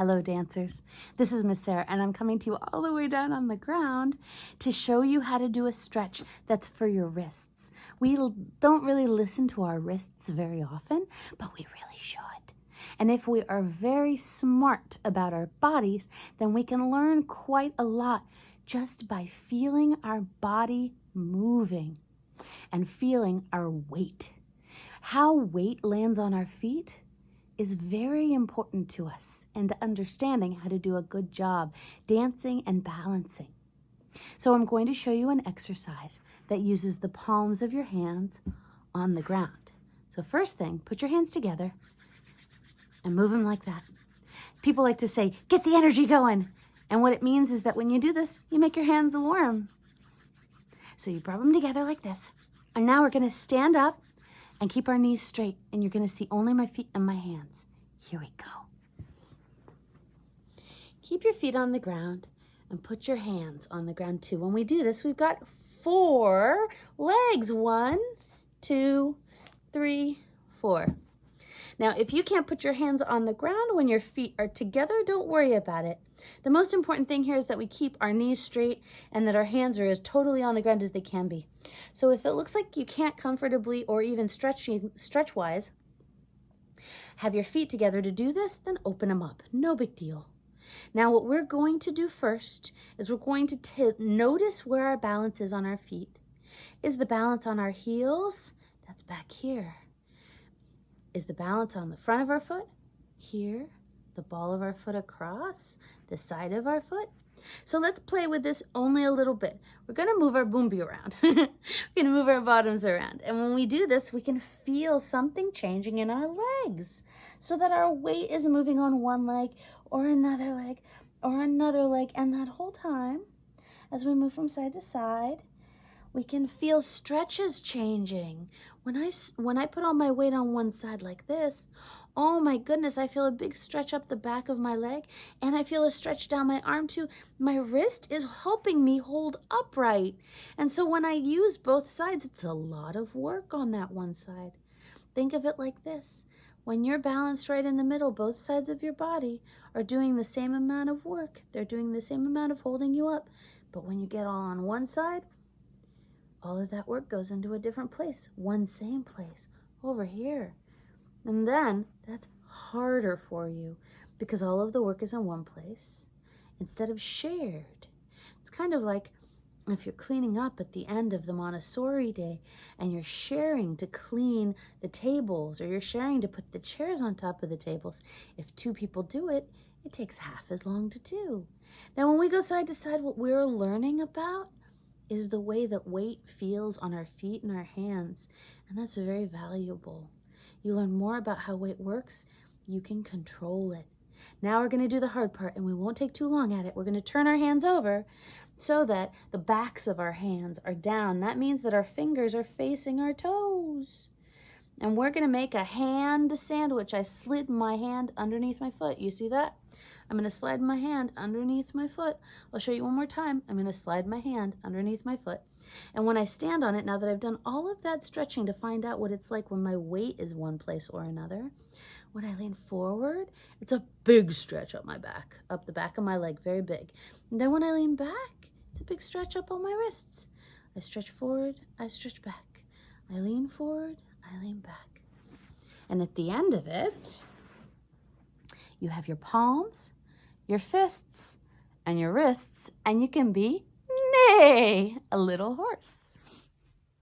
Hello dancers, this is Miss Sarah and I'm coming to you all the way down on the ground to show you how to do a stretch that's for your wrists. We don't really listen to our wrists very often, but we really should. And if we are very smart about our bodies, then we can learn quite a lot just by feeling our body moving and feeling our weight. How weight lands on our feet is very important to us and understanding how to do a good job dancing and balancing. So I'm going to show you an exercise that uses the palms of your hands on the ground. So first thing, put your hands together and move them like that. People like to say, get the energy going. And what it means is that when you do this, you make your hands warm. So you rub them together like this. And now we're going to stand up and keep our knees straight, and you're going to see only my feet and my hands. Here we go. Keep your feet on the ground and put your hands on the ground too. When we do this, we've got 4 legs. 1, 2, 3, 4. Now, if you can't put your hands on the ground when your feet are together, don't worry about it. The most important thing here is that we keep our knees straight and that our hands are as totally on the ground as they can be. So if it looks like you can't comfortably or even stretch-wise have your feet together to do this, then open them up. No big deal. Now what we're going to do first is we're going to notice where our balance is on our feet. Is the balance on our heels? That's back here. Is the balance on the front of our foot? Here. The ball of our foot across the side of our foot. So let's play with this only a little bit. We're going to move our boomby around. We're going to move our bottoms around. And when we do this, we can feel something changing in our legs so that our weight is moving on one leg or another leg or another leg. And that whole time, as we move from side to side, we can feel stretches changing. When I put all my weight on one side like this, oh my goodness, I feel a big stretch up the back of my leg and I feel a stretch down my arm too. My wrist is helping me hold upright. And so when I use both sides, it's a lot of work on that one side. Think of it like this. When you're balanced right in the middle, both sides of your body are doing the same amount of work. They're doing the same amount of holding you up. But when you get all on one side, all of that work goes into a different place, one same place, over here. And then that's harder for you because all of the work is in one place instead of shared. It's kind of like if you're cleaning up at the end of the Montessori day and you're sharing to clean the tables or you're sharing to put the chairs on top of the tables. If 2 people do it, it takes half as long to do. Now when we go side to side, what we're learning about is the way that weight feels on our feet and our hands, and that's very valuable. You learn more about how weight works, you can control it. Now we're going to do the hard part, and we won't take too long at it. We're going to turn our hands over so that the backs of our hands are down. That means that our fingers are facing our toes. And we're going to make a hand sandwich. I slid my hand underneath my foot. You see that? I'm going to slide my hand underneath my foot. I'll show you one more time. I'm going to slide my hand underneath my foot. And when I stand on it, now that I've done all of that stretching to find out what it's like when my weight is one place or another, when I lean forward, it's a big stretch up my back, up the back of my leg, very big. And then when I lean back, it's a big stretch up on my wrists. I stretch forward, I stretch back. I lean forward, I lean back. And at the end of it, you have your palms, your fists, and your wrists, and you can be, nay, a little horse.